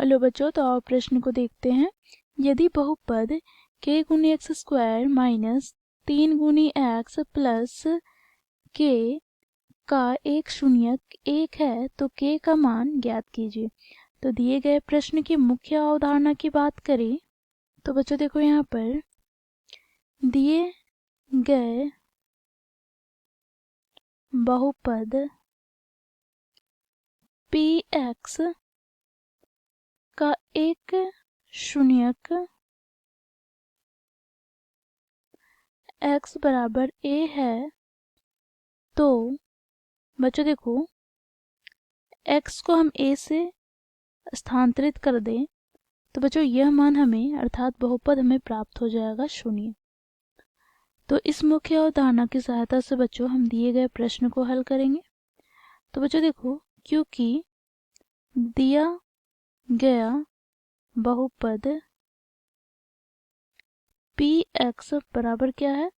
Hello बच्चों, तो आओ प्रश्न को देखते हैं। यदि बहुपद k गुनी एक्स स्क्वायर माइनस 3 गुनी एक्स प्लस k का एक शून्यक 1 है तो k का मान ज्ञात कीजिए। तो दिए गए प्रश्न की मुख्य अवधारणा की बात करें तो बच्चों देखो, यहाँ पर दिए गए बहुपद px का एक शून्यक x बराबर a है, तो बच्चों देखो x को हम a से स्थानांतरित कर दें तो बच्चों यह मान हमें अर्थात बहुपद हमें प्राप्त हो जाएगा शून्य। तो इस मुख्य अवधारणा की सहायता से बच्चों हम दिए गए प्रश्न को हल करेंगे। तो बच्चों देखो, क्योंकि दिया गया बहुपद px बराबर क्या है,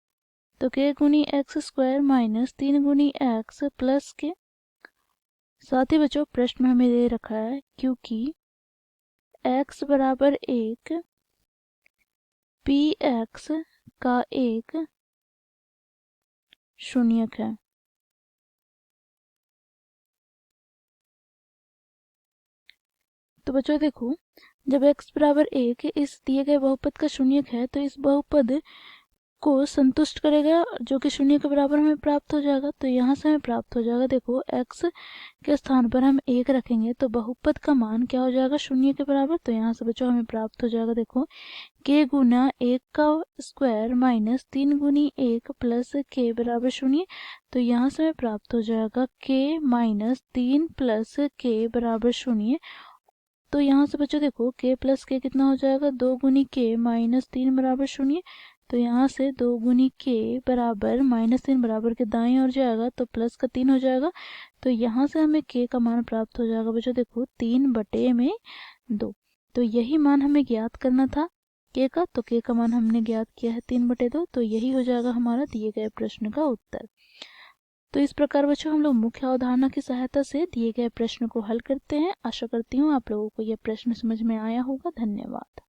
तो k गुनी एक्स स्क्वायर माइनस 3 गुनी एक्स प्लस के, साथ ही बच्चों प्रश्न में हमें दे रखा है क्योंकि x बराबर 1 px का एक शून्यक है। तो बच्चों देखो, जब x बराबर 1 इस दिए गए बहुपद का शून्यक है तो इस बहुपद को संतुष्ट करेगा जो कि शून्य के बराबर हमें प्राप्त हो जाएगा। तो यहाँ से हमें प्राप्त हो जाएगा, देखो x के स्थान पर हम 1 रखेंगे तो बहुपद का मान क्या हो जाएगा, शून्य के बराबर। तो यहाँ से बच्चों हमें प्राप्त हो जाएगा, देखो k गुना 1 का स्क्वायर माइनस 3 गुनी 1 प्लस k बराबर शून्य। तो यहाँ से हमें प्राप्त हो जाएगा k माइनस 3 प्लस k बराबर शून्य। तो यहाँ से बच्चों देखो k प्लस k कितना हो जाएगा, 2 गुनी k माइनस 3 बराबर शून्य। तो यहाँ से 2 गुनी k बराबर माइनस 3 बराबर के दाएं ओर जाएगा तो प्लस का 3 हो जाएगा। तो यहाँ से हमें k का मान प्राप्त हो जाएगा बच्चों, देखो 3/2। तो यही मान हमें ज्ञात करना था k का, तो k का मान हमने ज्ञात किया है 3/2। तो यही हो जाएगा हमारा दिए गए प्रश्न का उत्तर। तो इस प्रकार बच्चों हम लोग मुख्य अवधारणा की सहायता से दिए गए प्रश्न को हल करते हैं। आशा करती हूँ आप लोगों को यह प्रश्न समझ में आया होगा। धन्यवाद।